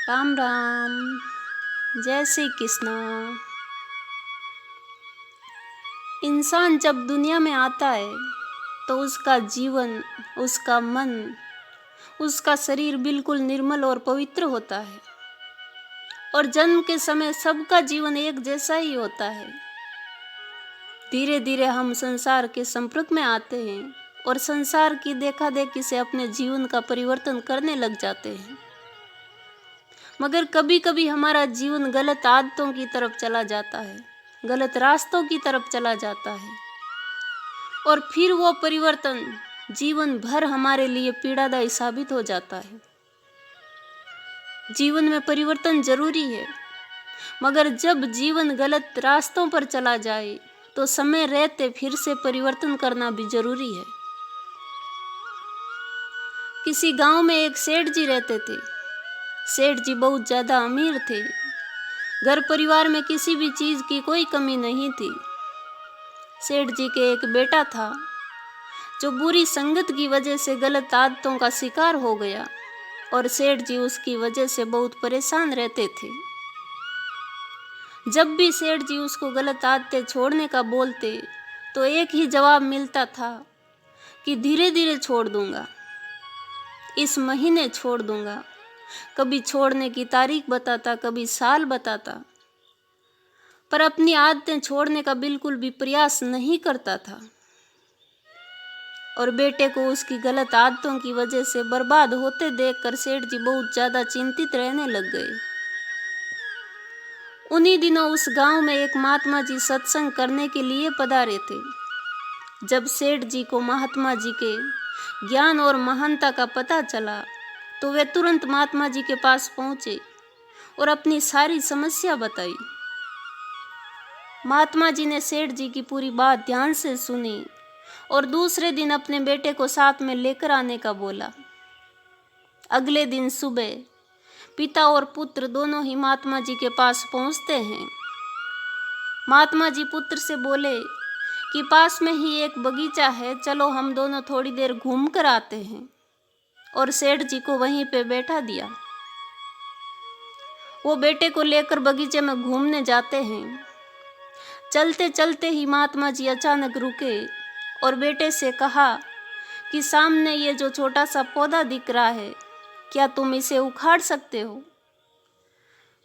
राम राम। जय श्री कृष्ण। इंसान जब दुनिया में आता है तो उसका जीवन, उसका मन, उसका शरीर बिल्कुल निर्मल और पवित्र होता है। और जन्म के समय सबका जीवन एक जैसा ही होता है। धीरे धीरे हम संसार के संपर्क में आते हैं और संसार की देखा देखी से अपने जीवन का परिवर्तन करने लग जाते हैं। मगर कभी कभी हमारा जीवन गलत आदतों की तरफ चला जाता है, गलत रास्तों की तरफ चला जाता है और फिर वो परिवर्तन जीवन भर हमारे लिए पीड़ादायी साबित हो जाता है। जीवन में परिवर्तन जरूरी है, मगर जब जीवन गलत रास्तों पर चला जाए तो समय रहते फिर से परिवर्तन करना भी जरूरी है। किसी गांव में एक सेठ जी रहते थे। सेठ जी बहुत ज़्यादा अमीर थे। घर परिवार में किसी भी चीज़ की कोई कमी नहीं थी। सेठ जी के एक बेटा था जो बुरी संगत की वजह से गलत आदतों का शिकार हो गया और सेठ जी उसकी वजह से बहुत परेशान रहते थे। जब भी सेठ जी उसको गलत आदतें छोड़ने का बोलते तो एक ही जवाब मिलता था कि धीरे धीरे छोड़ दूंगा, इस महीने छोड़ दूंगा। कभी छोड़ने की तारीख बताता, कभी साल बताता, पर अपनी आदतें छोड़ने का बिल्कुल भी प्रयास नहीं करता था। और बेटे को उसकी गलत आदतों की वजह से बर्बाद होते देखकर सेठ जी बहुत ज़्यादा चिंतित रहने लग गए। उन्हीं दिनों उस गांव में एक महात्मा जी सत्संग करने के लिए पधारे थे। जब सेठ जी को महात्मा जी के ज्ञान और महानता का पता चला तो वे तुरंत महात्मा जी के पास पहुंचे और अपनी सारी समस्या बताई। महात्मा जी ने सेठ जी की पूरी बात ध्यान से सुनी और दूसरे दिन अपने बेटे को साथ में लेकर आने का बोला। अगले दिन सुबह पिता और पुत्र दोनों ही महात्मा जी के पास पहुंचते हैं। महात्मा जी पुत्र से बोले कि पास में ही एक बगीचा है, चलो हम दोनों थोड़ी देर घूम कर आते हैं। और सेठ जी को वहीं पे बैठा दिया। वो बेटे को लेकर बगीचे में घूमने जाते हैं। चलते चलते ही महात्मा जी अचानक रुके और बेटे से कहा कि सामने ये जो छोटा सा पौधा दिख रहा है, क्या तुम इसे उखाड़ सकते हो?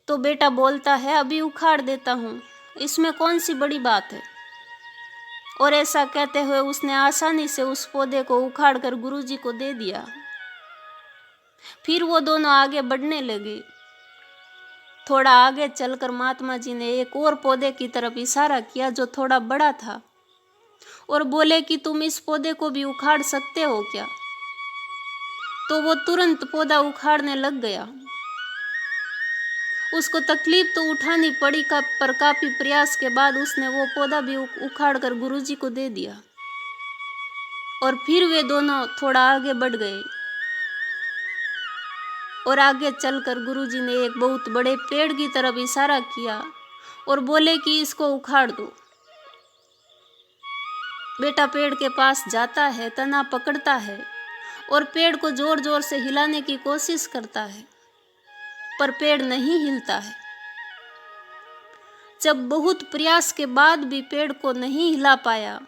तो बेटा बोलता है, अभी उखाड़ देता हूँ, इसमें कौन सी बड़ी बात है। और ऐसा कहते हुए उसने आसानी से उस पौधे को उखाड़ कर गुरुजी को दे दिया। फिर वो दोनों आगे बढ़ने लगे। थोड़ा आगे चलकर महात्मा जी ने एक और पौधे की तरफ इशारा किया जो थोड़ा बड़ा था और बोले कि तुम इस पौधे को भी उखाड़ सकते हो क्या? तो वो तुरंत पौधा उखाड़ने लग गया। उसको तकलीफ तो उठानी पड़ी पर काफी प्रयास के बाद उसने वो पौधा भी उखाड़ कर गुरुजी को दे दिया। और फिर वे दोनों थोड़ा आगे बढ़ गए और आगे चलकर गुरुजी ने एक बहुत बड़े पेड़ की तरफ इशारा किया और बोले कि इसको उखाड़ दो। बेटा पेड़ के पास जाता है, तना पकड़ता है और पेड़ को जोर जोर से हिलाने की कोशिश करता है, पर पेड़ नहीं हिलता है। जब बहुत प्रयास के बाद भी पेड़ को नहीं हिला पाया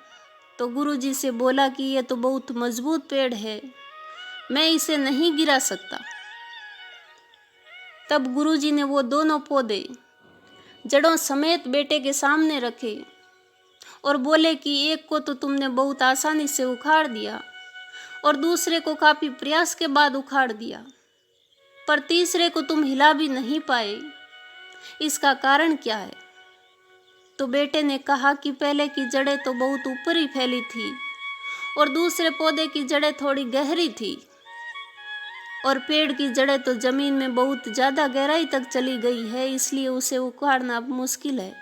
तो गुरुजी से बोला कि ये तो बहुत मजबूत पेड़ है, मैं इसे नहीं गिरा सकता। तब गुरुजी ने वो दोनों पौधे जड़ों समेत बेटे के सामने रखे और बोले कि एक को तो तुमने बहुत आसानी से उखाड़ दिया और दूसरे को काफी प्रयास के बाद उखाड़ दिया, पर तीसरे को तुम हिला भी नहीं पाए, इसका कारण क्या है? तो बेटे ने कहा कि पहले की जड़ें तो बहुत ऊपर ही फैली थी और दूसरे पौधे की जड़ें थोड़ी गहरी थी और पेड़ की जड़ें तो जमीन में बहुत ज्यादा गहराई तक चली गई है, इसलिए उसे उखाड़ना मुश्किल है।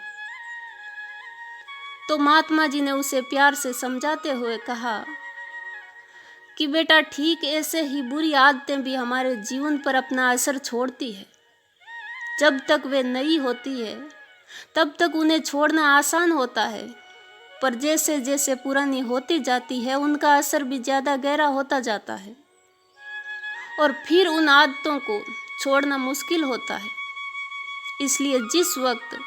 तो महात्मा जी ने उसे प्यार से समझाते हुए कहा कि बेटा ठीक ऐसे ही बुरी आदतें भी हमारे जीवन पर अपना असर छोड़ती है। जब तक वे नई होती है तब तक उन्हें छोड़ना आसान होता है, पर जैसे जैसे पुरानी होती जाती है उनका असर भी ज्यादा गहरा होता जाता है और फिर उन आदतों को छोड़ना मुश्किल होता है। इसलिए जिस वक्त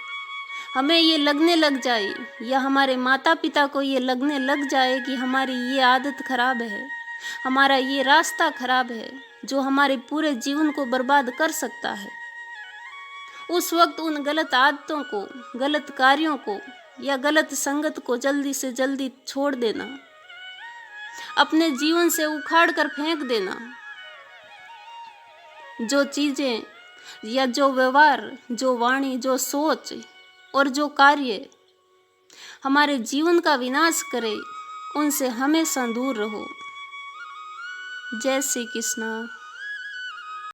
हमें ये लगने लग जाए या हमारे माता पिता को ये लगने लग जाए कि हमारी ये आदत खराब है, हमारा ये रास्ता खराब है जो हमारे पूरे जीवन को बर्बाद कर सकता है, उस वक्त उन गलत आदतों को, गलत कार्यों को या गलत संगत को जल्दी से जल्दी छोड़ देना, अपने जीवन से उखाड़ कर फेंक देना। जो चीजें या जो व्यवहार, जो वाणी, जो सोच और जो कार्य हमारे जीवन का विनाश करे, उनसे हमेशा दूर रहो। जय श्री कृष्ण।